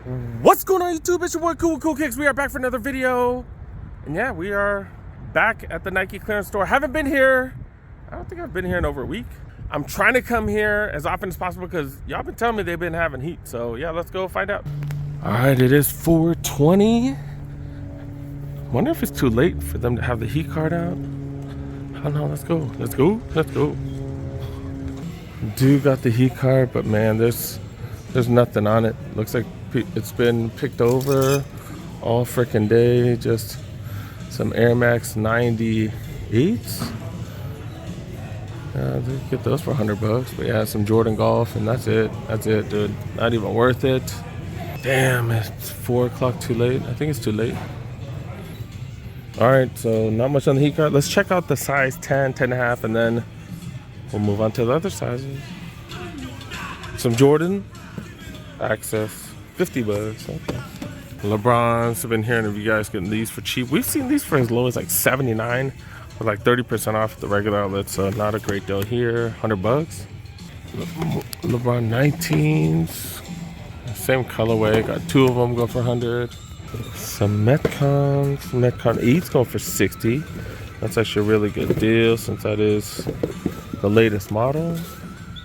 What's going on YouTube? It's your boy Cool Kicks. We are back for another video. And yeah, we are back at the Nike clearance store. Haven't been here. I don't think I've been here in over a week. I'm trying to come here as often as possible because y'all been telling me they've been having heat. So yeah, let's go find out. All right, it is 4:20. Wonder if it's too late for them to have the heat card out. I don't know. Let's go. Let's go. Let's go. Dude got the heat card, but man, there's nothing on it. Looks like it's been picked over all freaking day. Just some Air Max 98s. They get those for $100, but yeah, some Jordan Golf, and that's it. That's it, dude. Not even worth it. Damn, it's 4 o'clock too late. I think it's too late. All right, so not much on the heat card. Let's check out the size 10, 10.5, and then we'll move on to the other sizes. Some Jordan Access. $50. Okay. LeBrons. I've been hearing of you guys getting these for cheap. We've seen these for as low as like $79 with like 30% off at the regular outlet, so not a great deal here. $100. LeBron 19s. Same colorway. Got two of them, go for 100. Some Metcons. Metcon 8s going for 60. That's actually a really good deal since that is the latest model.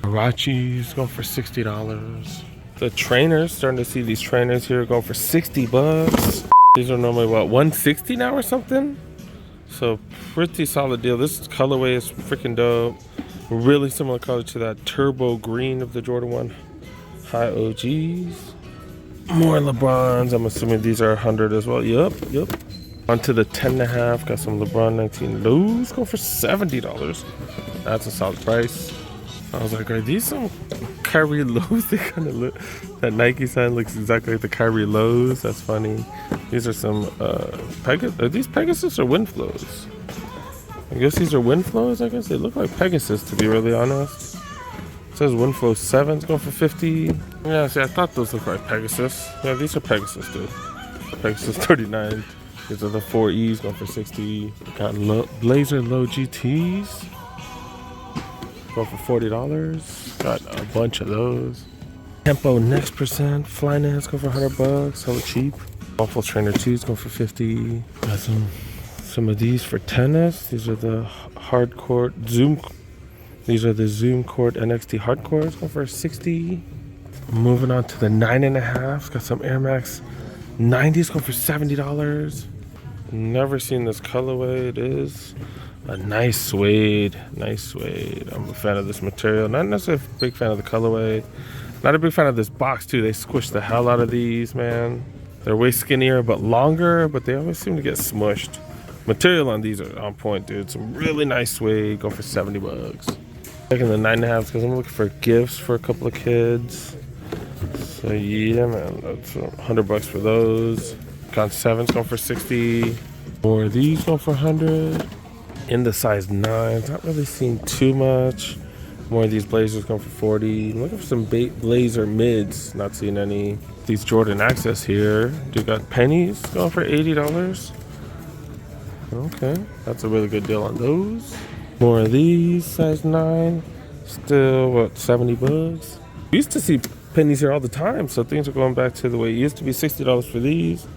Hirachis going for $60. The trainers, starting to see these trainers here going for $60. These are normally what, $160 now or something? So pretty solid deal. This colorway is freaking dope. Really similar color to that turbo green of the Jordan 1 High OGs. More LeBrons. I'm assuming these are 100 as well. Yep. Onto the 10.5. Got some LeBron 19 lows going for $70. That's a solid price. I was like, are these some Kyrie lows? They kind of look, that Nike sign looks exactly like the Kyrie lows. That's funny. These are some are these Pegasus or Windflows? I guess these are Windflows. I guess they look like Pegasus, to be really honest. It says Windflow 7's going for 50. Yeah, see, I thought those looked like Pegasus. Yeah, these are Pegasus, dude. Pegasus 39. These are the 4Es going for 60. Got Blazer Low GTs. Go for $40. Got a bunch of those. Tempo Next Percent Flyknits go for $100. Hella cheap. Waffle Trainer 2s go for 50. Got some of these for tennis. These are the hardcore Zoom. These are the Zoom Court NXT hardcores. Go for 60. Moving on to the 9.5. Got some Air Max 90s. Go for $70. Never seen this colorway. It is a nice suede. I'm a fan of this material. Not necessarily a big fan of the colorway. Not a big fan of this box too. They squish the hell out of these, man. They're way skinnier but longer, but they always seem to get smushed. Material on these are on point, dude. Some really nice suede. Go for $70. Taking the 9.5s because I'm looking for gifts for a couple of kids. So yeah, man, that's $100 for those. Got 7s going for 60. More of these going for 100. In the size 9s, not really seeing too much. More of these Blazers going for 40. Looking for some Blazer mids, not seeing any. These Jordan Access here. Dude got pennies going for $80. Okay, that's a really good deal on those. More of these, size 9. Still, what, $70? We used to see pennies here all the time, so things are going back to the way it used to be. $60 for these.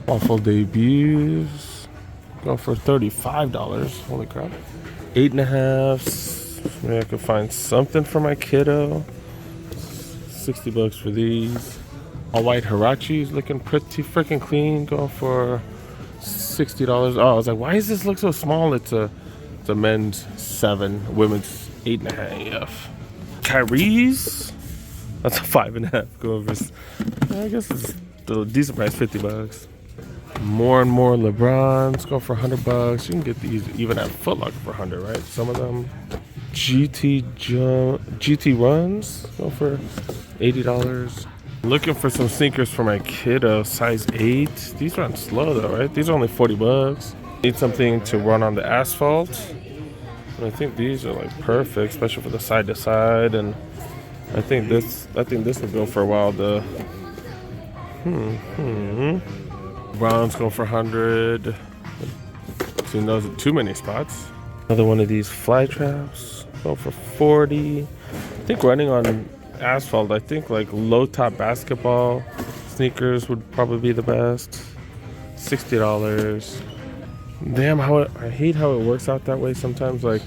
Awful debuts. Go for $35. Holy crap. 8.5s. Maybe I could find something for my kiddo. $60 for these. All white Hirachis looking pretty freaking clean. Going for $60. Oh, I was like, why does this look so small? It's a men's 7, women's 8.5. Kyrie's. That's a 5.5. Go over. I guess it's a decent price, $50. More and more LeBrons go for $100. You can get these even at Foot Locker for $100, right? Some of them. GT runs go for $80. Looking for some sneakers for my kiddo, size 8. These run slow though, right? These are only $40. Need something to run on the asphalt. And I think these are like perfect, especially for the side to side. And I think this will go for a while. The Browns go for 100. Seen those at too many spots. Another one of these fly traps go for 40. I think running on asphalt, I think like low top basketball sneakers would probably be the best. $60. Damn, I hate how it works out that way sometimes. Like,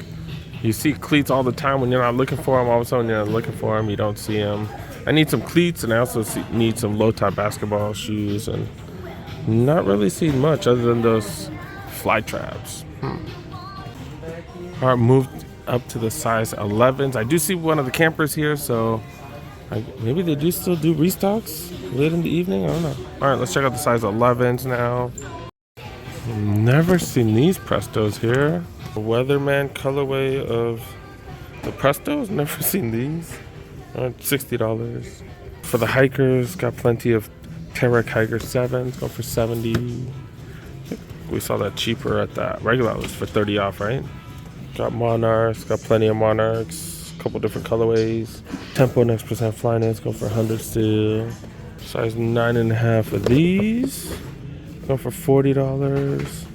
you see cleats all the time when you're not looking for them. All of a sudden, you're not looking for them, you don't see them. I need some cleats, and I also need some low-top basketball shoes, and not really seeing much other than those fly traps. All right, moved up to the size 11s. I do see one of the campers here, so maybe they do still do restocks late in the evening. I don't know. All right, let's check out the size 11s now. Never seen these Prestos here. The Weatherman colorway of the Prestos. Never seen these. $60. For the hikers, got plenty of Terrec Hiker 7s. Go for 70. We saw that cheaper at that regular list for 30 off, right? Got Monarchs, got plenty of Monarchs, a couple different colorways. Tempo Next Percent Flyknits, go for 100 still. Size 9.5 of these, go for $40.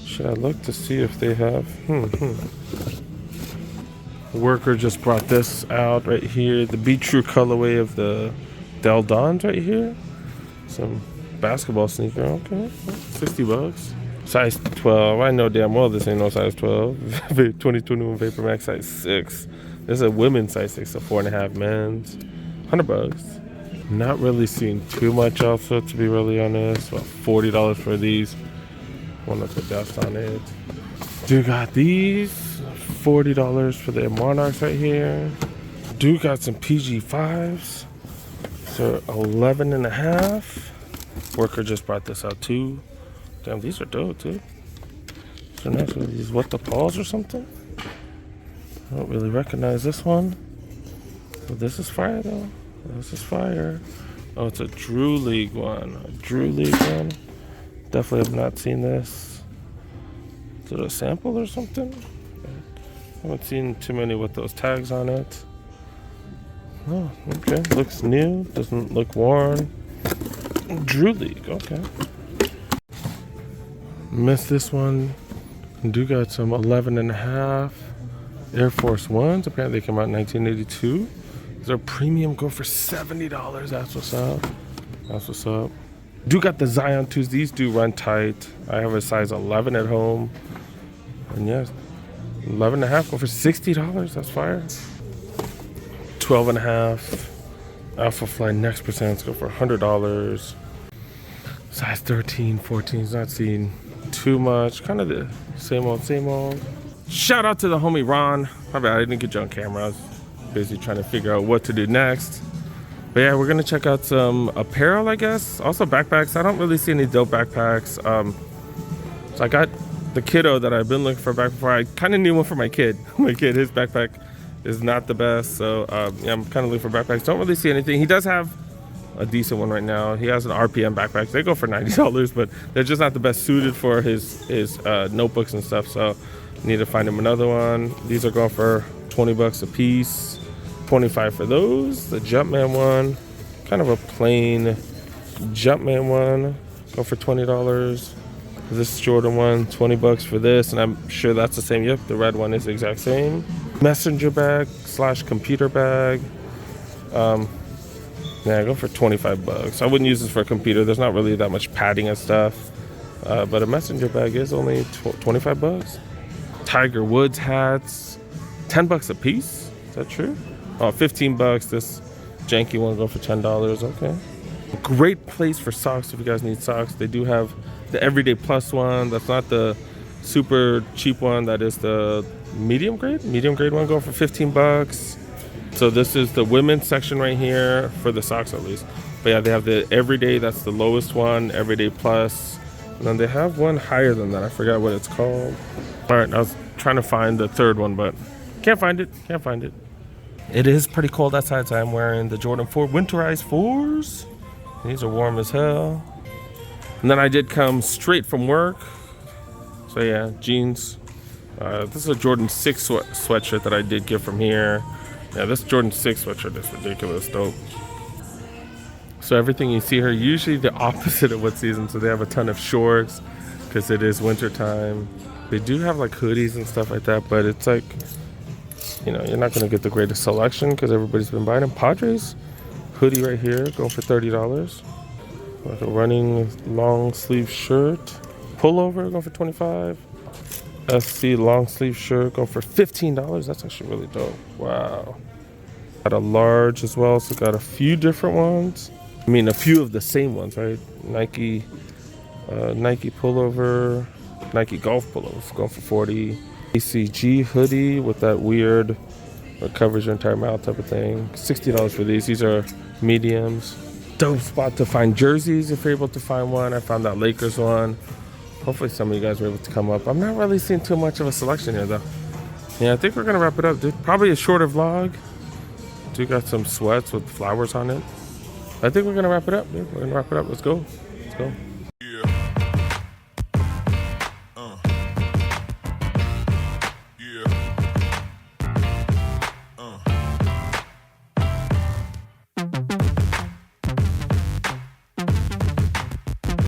Should I look to see if they have? Worker just brought this out right here. The Be True colorway of the Del Dons right here. Some basketball sneaker, okay, $60. Size 12. I know damn well this ain't no size 12. 2021 Vapor Max size 6. This is a women's size 6, so 4.5 men's. $100. Not really seeing too much also, to be really honest. About $40 for these. One with the dust on it. Do got these. $40 for the Monarchs right here. Do got some PG5s. So 11.5. Worker just brought this out too. Damn, these are dope too. So nice. Are these What the Paws or something? I don't really recognize this one. But this is fire though. This is fire. Oh, it's a Drew League one. A Drew League one. Definitely have not seen this. Is it a sample or something? I haven't seen too many with those tags on it. Oh, okay. Looks new. Doesn't look worn. Drew League, okay. Missed this one. Do got some 11.5 Air Force Ones. Apparently they came out in 1982. These are premium, go for $70. That's what's up. That's what's up. Do got the Zion 2s. These do run tight. I have a size 11 at home. And yes, 11.5 go for $60. That's fire. 12.5 Alpha Fly Next Percents go for $100. Size 13, 14 is not seeing too much. Kind of the same old, same old. Shout out to the homie Ron. My bad, I didn't get you on camera. I was busy trying to figure out what to do next. But yeah, we're gonna check out some apparel, I guess. Also backpacks. I don't really see any dope backpacks. So I got the kiddo that I've been looking for back before. I kind of need one for my kid. My kid, his backpack is not the best. So yeah, I'm kind of looking for backpacks. Don't really see anything. He does have a decent one right now. He has an RPM backpack. They go for $90, but they're just not the best suited for his notebooks and stuff. So need to find him another one. These are going for $20 a piece. 25 for those. The Jumpman one, kind of a plain Jumpman one, go for $20. This Jordan one, $20 for this, and I'm sure that's the same. Yep, the red one is the exact same. Messenger bag / computer bag. Yeah, go for $25. I wouldn't use this for a computer. There's not really that much padding and stuff. But a messenger bag is only $25. Tiger Woods hats, $10 a piece. Is that true? Oh, $15. This janky one go for $10. Okay. Great place for socks if you guys need socks. They do have the Everyday Plus one. That's not the super cheap one. That is the medium grade. Medium grade one go for $15. So this is the women's section right here for the socks at least. But yeah, they have the Everyday. That's the lowest one. Everyday Plus. And then they have one higher than that. I forgot what it's called. All right, I was trying to find the third one, but can't find it. Can't find it. It is pretty cold outside, so I'm wearing the Jordan 4 Winterized 4s. These are warm as hell. And then I did come straight from work. So yeah, jeans. This is a Jordan 6 sweatshirt that I did get from here. Yeah, this Jordan 6 sweatshirt is ridiculous dope. So everything you see here, usually the opposite of what season. So they have a ton of shorts because it is winter time. They do have like hoodies and stuff like that, but it's like, you know, you're not going to get the greatest selection because everybody's been buying them. Padres hoodie right here, going for $30. Like a running long sleeve shirt. Pullover going for $25. SC long sleeve shirt going for $15. That's actually really dope. Wow. Got a large as well, so got a few different ones. I mean, a few of the same ones, right? Nike pullover, Nike golf pullover going for 40. ACG hoodie with that weird that covers your entire mouth type of thing. $60 for these. These are mediums. Dope spot to find jerseys if you're able to find one. I found that Lakers one. Hopefully some of you guys were able to come up. I'm not really seeing too much of a selection here though. Yeah, I think we're gonna wrap it up, dude. Probably a shorter vlog. Do got some sweats with flowers on it. I think we're gonna wrap it up, dude. We're gonna wrap it up. Let's go. Let's go.